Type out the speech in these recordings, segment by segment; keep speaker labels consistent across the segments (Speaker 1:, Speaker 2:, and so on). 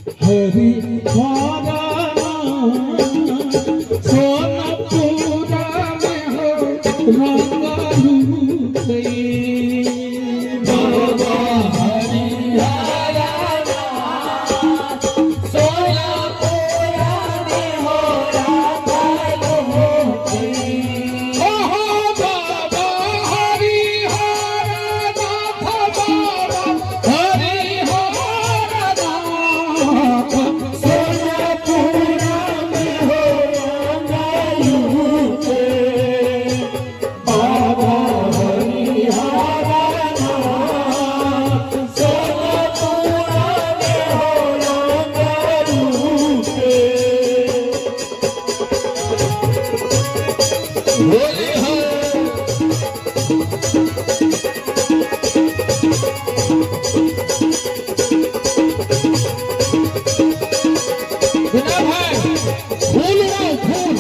Speaker 1: हरि हरा सोनपुरा में हो रंगालू बाबा हरि हरा सोनपुरा में हो रंगालू बाबा हरि हरा हरि हरा सोनपुरा में हो रंगालू बाबा हरि हरा सोनपुरा में हो रंगालू बोले हो बिना भाई फूल उड़ाओ फूल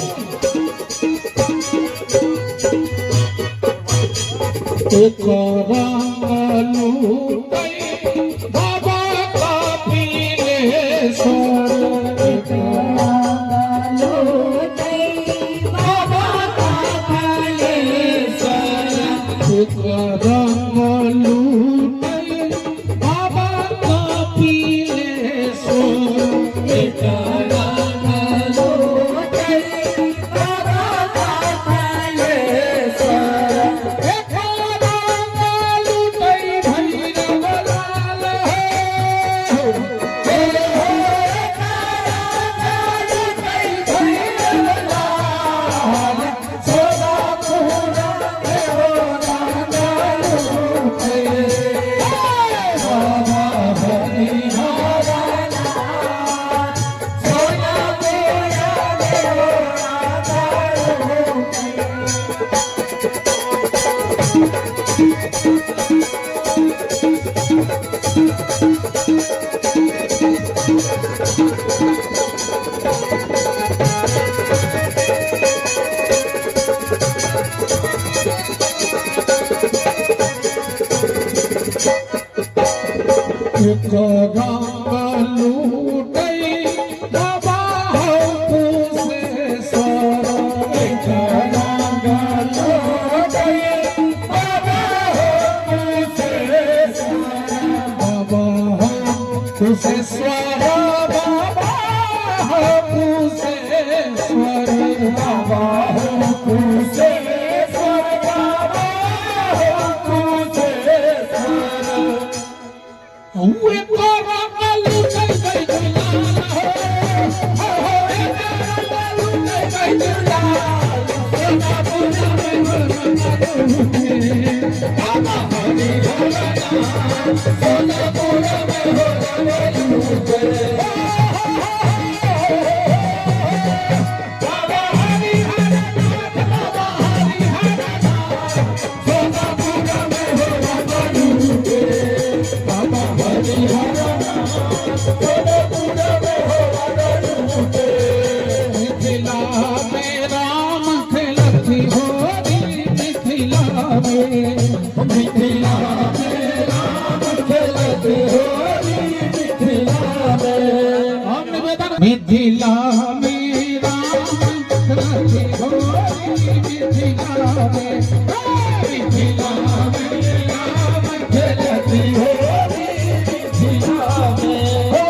Speaker 1: एक रंगालू बाबा का पीले सर एक रंगालू बाबा का पीले सर एक रंगालू बाबा का पीले सर एक रंगालू बाबा का पीले सर एक रंगालू भैरव लाल हो एक रंगालू बाबा हो कुशेश्वर एक रंगालू बाबा हो कुशेश्वर बाबा हो कुशेश्वर बाबा हो कुशेश्वर बाबा हो कुशेश्वर बाबा हो कुशेश्वर उए रंगालू जय झूलाल हो रंगालू जय झूलाल सोनपुरा में हो रंगालू बाबा हरि हरा सोनपुरा में हो रंगालू बाबा हरि हरा बाबा हरि हरा सोनपुरा में हो रंगालू बाबा हरि हरा सोनपुरा में हो रंगालू मिथिला में राम खेलती होरी मिथिला में राम खेलती होरी मिथिला में मिथिला में राम खेलती होरी मिथिला में मिथिला में राम खेलती होरी मिथिला में हो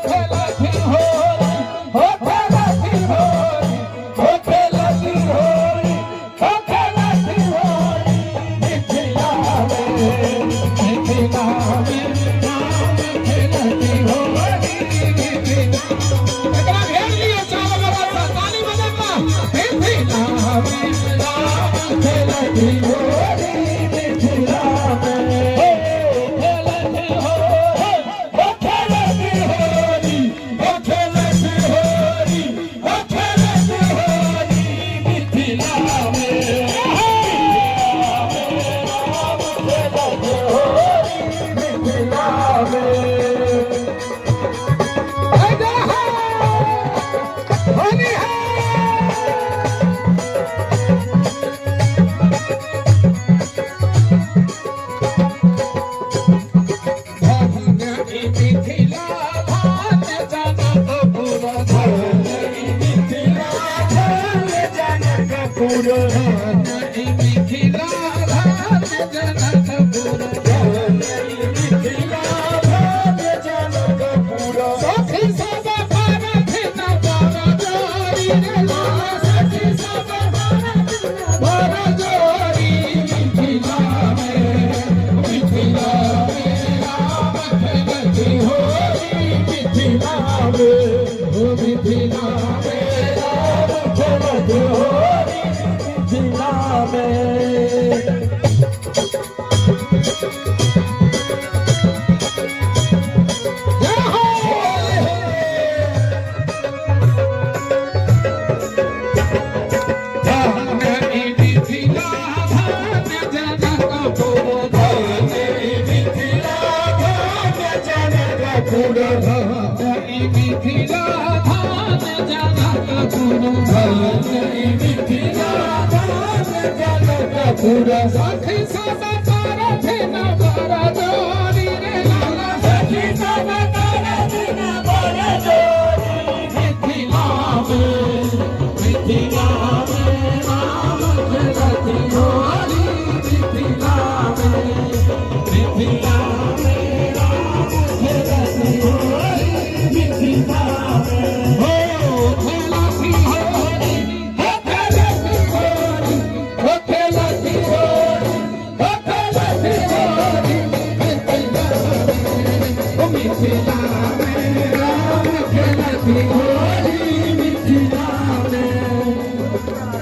Speaker 1: खेलती होरी हो खेलती होरी हो खेलती होरी हो खेलती होरी मिथिला में मिथिला में राम खेलती होरी मिथिला एकरा घेर लियो चावल वाला ताली बजाता मिथिला में राम खेलती होरी मिथिला में हो खेलती होरी हो खेलती होरी हो खेलती होरी हो खेलती होरी मिथिला में राम खेलती होरी मिथिला में होली है मिथिला मिथिला धाम जनकपुर सखी सब भारत न बरजोरी रे लाला सखी सब भारत न बरजोरी मिथिला में राम खेलती होरी मिथिला में मिथिला में राम खेलती होरी मिथिला में मिथिला धाम जनकपुर मिथिला धाम जनकपुर सखी सब भारत न बरजोरी रे लाला सखी सब भारत न बरजोरी मिथिला में राम खेलती होरी मिथिला में राम खेलती होरी मिथिला में हो खेलती होरी हो खेलती होरी हो खेलती होरी हो खेलती होरी मिथिला में राम खेलती होरी मिथिला में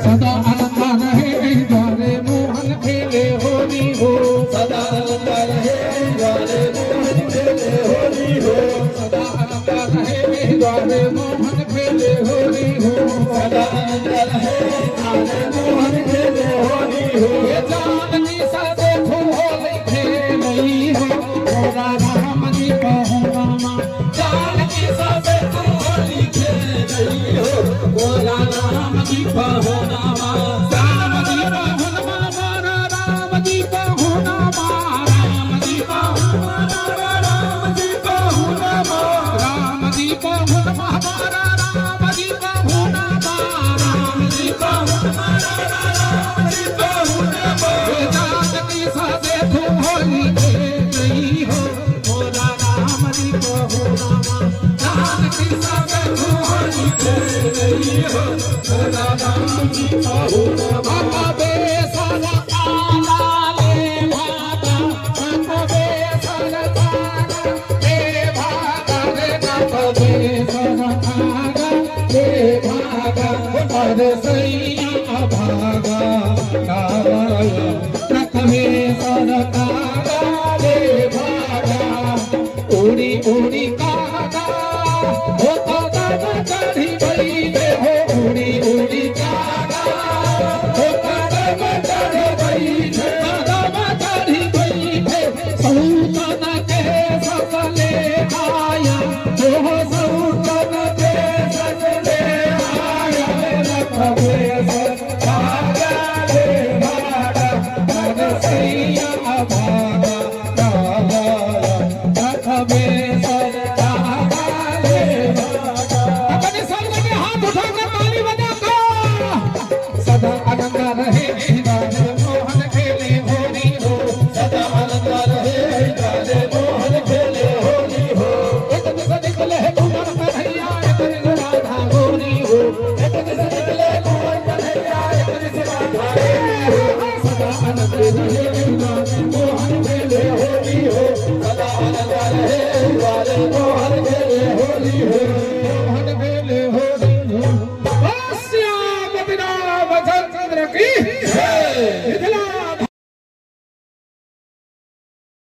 Speaker 1: सदा आनंद रहे द्वारे मोहन खेले होली हो सदा आनंद रहे द्वारे मोहन खेले होली हो सदा आनंद रहे द्वारे मोहन खेले होली हो सदा आनंद रहे द्वारे मोहन खेले होली हो ये जानकी सा देखो होली खेलई हो मोरा राम जी कहूँ मामा जानकी सा देखो होली खेलई हो मोरा राम जी कहूँ नामा राम जी कहूँ मामा राम जी कहूँ नामा राम जी कहूँ मामा राम जी कहूँ नामा राम जी कहूँ मामा राम जी कहूँ नामा राम जी कहूँ मामा राम जी कहूँ नामा जानकी सा देखो होली खेलई हो मोरा राम जी कहूँ नामा जानकी सा देखो होली खेलई हो मोरा राम जी कहूँ नामा बेसरा आला ले भागा बेसरा आला ले भागा रे बेसरा आला ले भागा अरे सैया भागा काला प्रथमे सरकारा ले भागा उड़ी उड़ी कागा हो कागा चढ़ी गई हो उड़ी उड़ी कागा हो कागा चढ़ी गई कागा चढ़ी गई सौतन के सकले आया हो सौतन के सकले आया रखबे भागा ले भागा अरे सैया भागा काला रखबे भागा ले भागा अपने संग में हाथ उठाकर ताली बजाकर सदा आनंद रहे राधे मोहन खेले होली हो सदा आनंद रहे राधे मोहन खेले होली हो एक दिस निकले कुमार कन्हैया एक दिस राधा गोरी हो एक दिस निकले कुमार कन्हैया एक दिस राधा गोरी हो सदा आनंद रहे राधे मोहन खेले होली हो सदा आनंद रहे राधे मोहन खेले होली हो